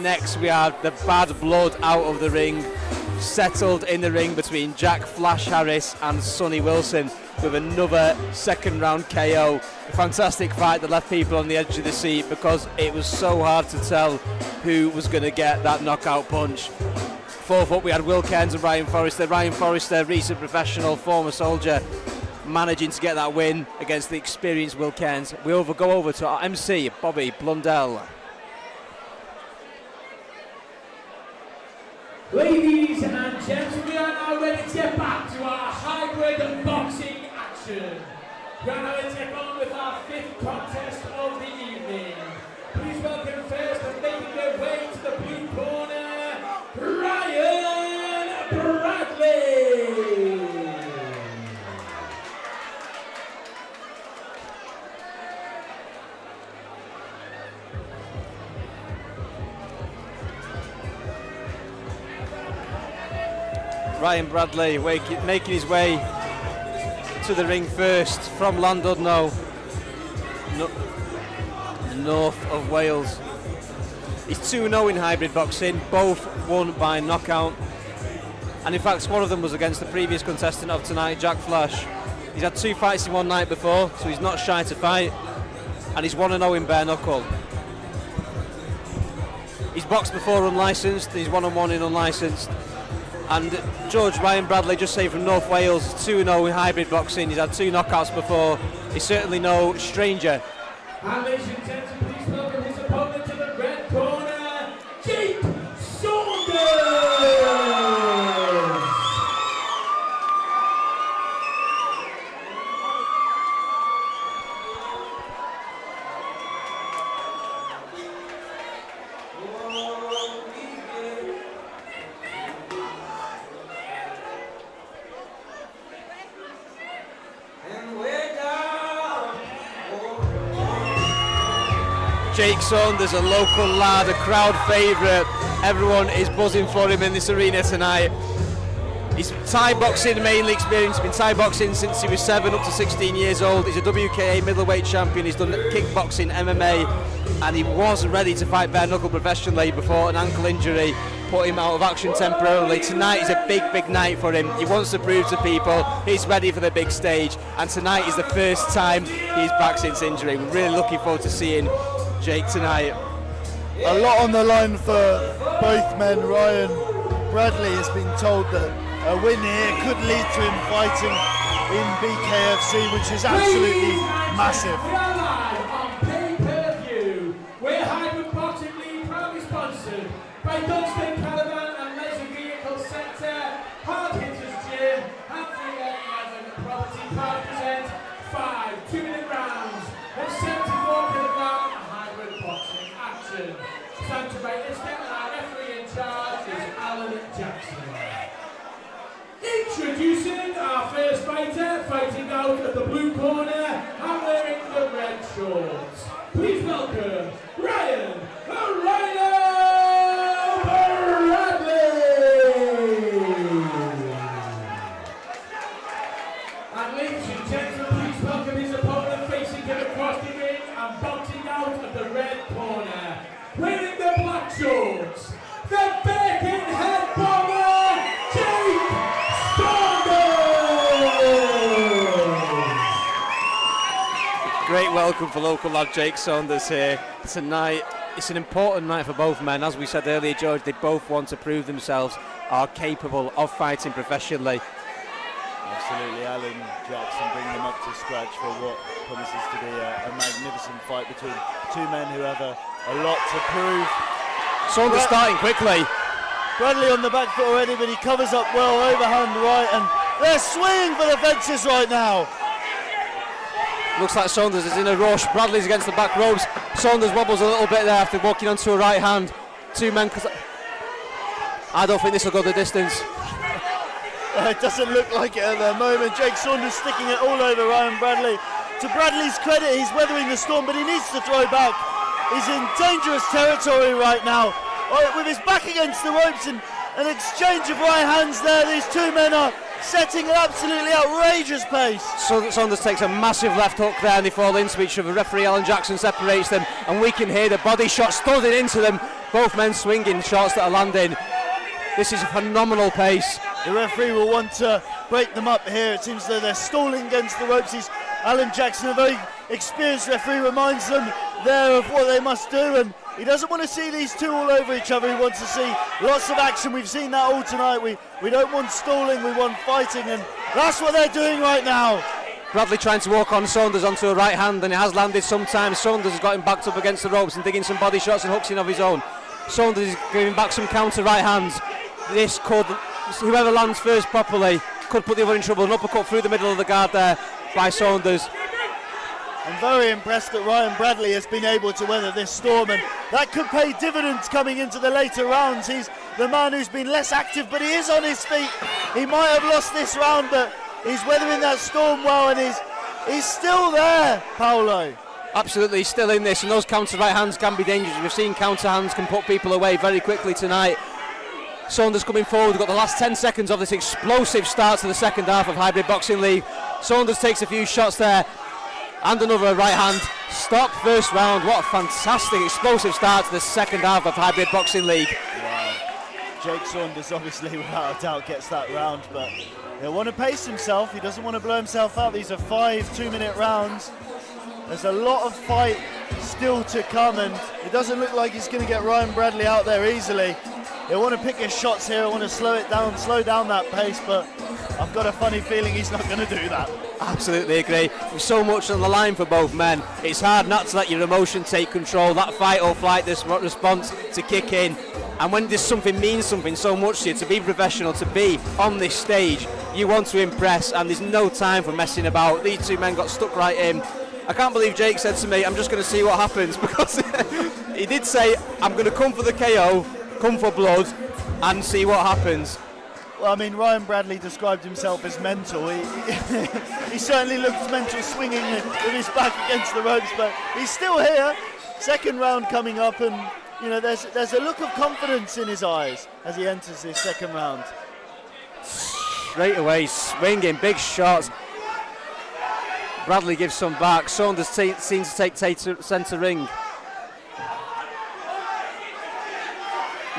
next we have the bad blood out of the ring, settled in the ring between Jack Flash Harris and Sonny Wilson with another second round KO. A fantastic fight that left people on the edge of the seat because it was so hard to tell who was going to get that knockout punch. Fourth up we had Will Cairns and Ryan Forrester. Ryan Forrester, recent professional, former soldier, managing to get that win against the experienced Will Cairns. We go over to our MC, Bobby Blundell. Ladies and gentlemen, we are now ready to get back to our hybrid boxing action. We are now ready to take on with our fifth contest of the evening. Please welcome first and making their way to the blue corner, Ryan Bradley. Ryan Bradley making his way to the ring first from Llandudno, north of Wales. He's 2-0 in hybrid boxing, both won by knockout. And in fact, one of them was against the previous contestant of tonight, Jack Flash. He's had 2 fights in one night before, so he's not shy to fight. And he's 1-0 in bare knuckle. He's boxed before unlicensed, he's 1-1 in unlicensed. And George Ryan Bradley, just say from North Wales, 2-0 in hybrid boxing. He's had 2 knockouts before. He's certainly no stranger. And ladies and gentlemen, please welcome his opponent to the red corner, Jake Saunders. Jake Saunders, a local lad, a crowd favourite. Everyone is buzzing for him in this arena tonight. He's Thai boxing mainly experienced, been Thai boxing since he was 7 up to 16 years old. He's a WKA middleweight champion, he's done kickboxing, MMA, and he was ready to fight bare knuckle professionally before an ankle injury put him out of action temporarily. Tonight is a big night for him. He wants to prove to people he's ready for the big stage, and tonight is the first time he's back since injury. We're really looking forward to seeing Jake tonight. A lot on the line for both men. Ryan Bradley has been told that a win here could lead to him fighting in BKFC, which is absolutely massive. We are live on pay-per-view. We're Hybrid Boxing League, proudly sponsored by Dunstan Caravan and Leisure Vehicle Centre, Hard Hitters Gym, and 311 Property Park present 5 2-minute rounds of 74kg hybrid boxing action. Sponsored by ISKA, and our referee in charge is Alan Jackson. Introducing our first fighter, fighting out of the blue corner and wearing the red shorts. Please welcome Ryan Bradley! And ladies and gentlemen, please welcome his opponent facing him across the ring and boxing out of the red corner, wearing the black shorts, the bacon head bomber, Jake Great welcome for local lad Jake Saunders here tonight. It's an important night for both men. As we said earlier, George, they both want to prove themselves are capable of fighting professionally. Absolutely, Alan Jackson bringing them up to scratch for what promises to be a magnificent fight between two men who have a lot to prove. Saunders starting quickly. Bradley on the back foot already, but he covers up well, overhand right, and they're swinging for the fences right now. Looks like Saunders is in a rush. Bradley's against the back ropes. Saunders wobbles a little bit there after walking onto a right hand. Two men. I don't think this will go the distance. It doesn't look like it at the moment. Jake Saunders sticking it all over Ryan Bradley. To Bradley's credit, he's weathering the storm, but he needs to throw back. He's in dangerous territory right now. With his back against the ropes and an exchange of right hands there, these two men are setting an absolutely outrageous pace. So Saunders takes a massive left hook there and they fall into each other. Referee Alan Jackson separates them and we can hear the body shot studding into them Both men swinging shots that are landing. This is a phenomenal pace. The referee will want to break them up here. It seems that they're stalling against the ropes. Alan Jackson, a very experienced referee, reminds them there of what they must do, and he doesn't want to see these two all over each other. He wants to see lots of action. We've seen that all tonight. We don't want stalling, we want fighting, and that's what they're doing right now. Bradley trying to walk on Saunders onto a right hand, and it has landed sometimes. Saunders has got him backed up against the ropes and digging some body shots and hooks in of his own. Saunders is giving back some counter right hands. This could, whoever lands first properly, could put the other in trouble. An uppercut through the middle of the guard there by Saunders. I'm very impressed that Ryan Bradley has been able to weather this storm, and that could pay dividends coming into the later rounds. He's the man who's been less active, but he is on his feet. He might have lost this round, but he's weathering that storm well, and he's still there, Paolo. Absolutely, he's still in this, and those counter right hands can be dangerous. We've seen counter hands can put people away very quickly tonight. Saunders coming forward. We've got the last 10 seconds of this explosive start to the second half of Hybrid Boxing League. Saunders takes a few shots there, and another right hand. Stop first round. What a fantastic explosive start to the second half of Hybrid Boxing League. Wow. Jake Saunders obviously without a doubt gets that round, but he'll want to pace himself. He doesn't want to blow himself out. These are 5 2-minute rounds. There's a lot of fight still to come, and it doesn't look like he's going to get Ryan Bradley out there easily. He'll want to pick his shots here. I want to slow down that pace, but I've got a funny feeling he's not going to do that. Absolutely agree. There's so much on the line for both men. It's hard not to let your emotion take control. That fight or flight, this response to kick in. And when this something means something so much to you, to be professional, to be on this stage, you want to impress, and there's no time for messing about. These two men got stuck right in. I can't believe Jake said to me, I'm just going to see what happens, because he did say, I'm going to come for the KO, come for blood, and see what happens. Well, I mean, Ryan Bradley described himself as mental. He certainly looked mental, swinging with his back against the ropes, but he's still here. Second round coming up, and you know, there's a look of confidence in his eyes as he enters this second round. Straight away, swinging, big shots. Bradley gives some back. Saunders seems to take centre ring.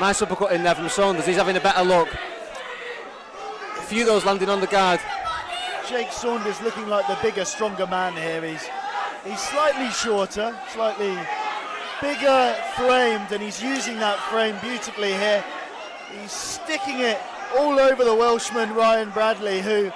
Nice uppercut in there from Saunders. He's having a better look. A few of those landing on the guard. Jake Saunders looking like the bigger, stronger man here. He's slightly shorter, slightly bigger framed, and he's using that frame beautifully here. He's sticking it all over the Welshman, Ryan Bradley, who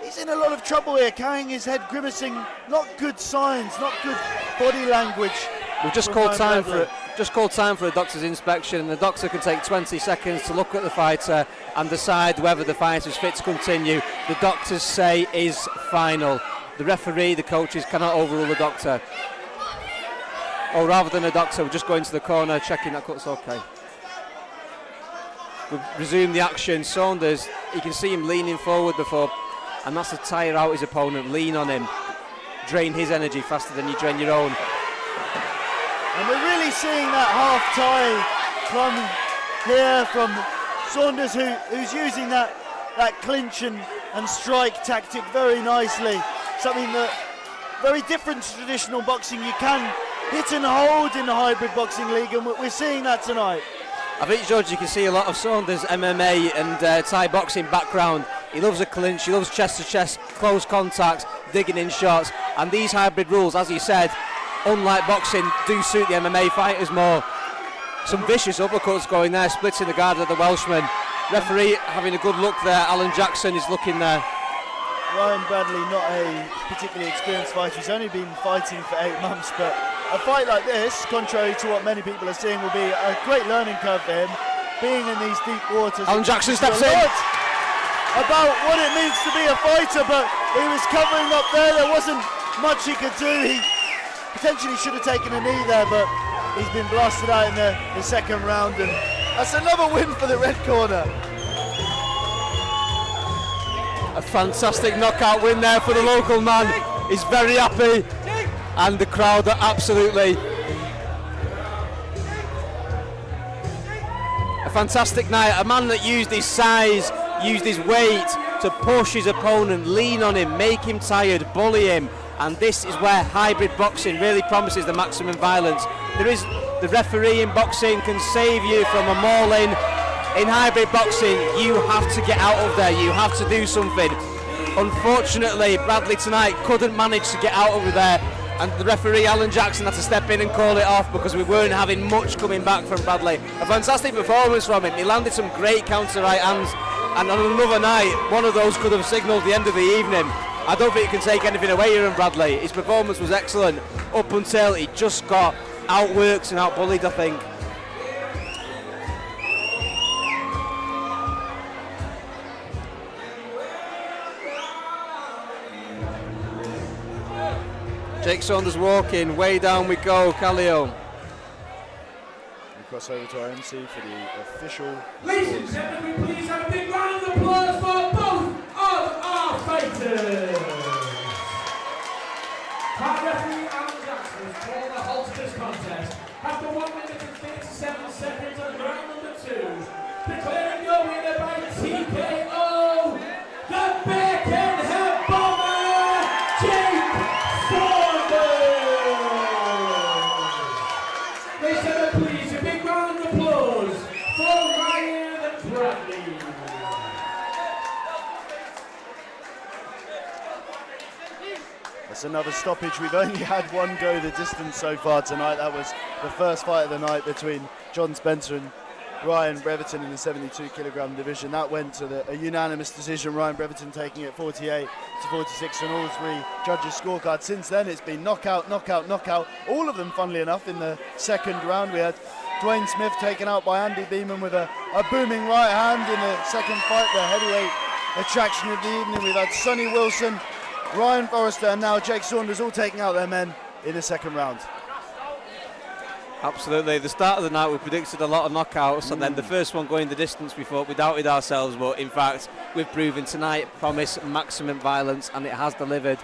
he's in a lot of trouble here, carrying his head, grimacing. Not good signs, not good body language. We've just called time for it. Just called time for a doctor's inspection, and the doctor can take 20 seconds to look at the fighter and decide whether the fighter is fit to continue. The doctors say is final. The referee, the coaches cannot overrule the doctor. Or rather than a doctor, we're just going to the corner, checking that cut's okay. We've resumed the action. Saunders, you can see him leaning forward before, and that's to tire out his opponent, lean on him, drain his energy faster than you drain your own. And we're really seeing that half tie come here from Saunders, who's using that clinch and strike tactic very nicely. Something that very different to traditional boxing. You can hit and hold in the Hybrid Boxing League, and we're seeing that tonight. I think, George, you can see a lot of Saunders' MMA and Thai boxing background. He loves a clinch, he loves chest-to-chest, close contact, digging in shots, and these hybrid rules, as you said, unlike boxing, do suit the MMA fighters more. Some vicious uppercuts going there, splitting the guard of the Welshman. Referee having a good look there. Alan Jackson is looking there. Ryan Bradley, not a particularly experienced fighter. He's only been fighting for 8 months, but a fight like this, contrary to what many people are seeing, will be a great learning curve for him. Being in these deep waters. Alan Jackson steps in. About what it means to be a fighter, but he was covering up there. There wasn't much he could do. He potentially should have taken a knee there, but he's been blasted out in the second round, and that's another win for the red corner. A fantastic knockout win there for the local man. He's very happy, and the crowd are absolutely. A fantastic night. A man that used his size, used his weight to push his opponent, lean on him, make him tired, bully him. And this is where hybrid boxing really promises the maximum violence. There is The referee in boxing can save you from a maul-in. In hybrid boxing, you have to get out of there. You have to do something. Unfortunately, Bradley tonight couldn't manage to get out of there, and the referee Alan Jackson had to step in and call it off because we weren't having much coming back from Bradley. A fantastic performance from him. He landed some great counter right hands, and on another night, one of those could have signalled the end of the evening. I don't think you can take anything away from Bradley. His performance was excellent up until he just got outworked and outbullied, I think. Jake Saunders walking, way down we go, Callio. We cross over to our MC for the official. Ladies and gentlemen, please have a big round of applause for both of our fighters. Our referee Alan Jackson has called a halt to this contest after 1 minute and 37 seconds on round number 2, declaring your winner by TKO, the Bearcat Head Bomber, Jake Saunders. Ladies and gentlemen, please, a big round of applause for Ryan Bradley. That's another stoppage. We've only had one go the distance so far tonight. That was the first fight of the night between John Spencer and Ryan Breverton in the 72 kilogram division. That went to a unanimous decision, Ryan Breverton taking it 48 to 46 on all 3 judges' scorecards. Since then it's been knockout, knockout, knockout, all of them funnily enough in the second round. We had Dwayne Smith taken out by Andy Beeman with a booming right hand in the second fight, the heavyweight attraction of the evening. We've had Sonny Wilson, Ryan Forrester and now Jake Saunders all taking out their men in the second round. Absolutely. The start of the night we predicted a lot of knockouts, and then the first one going the distance we thought we doubted ourselves, but in fact we've proven tonight promise maximum violence, and it has delivered.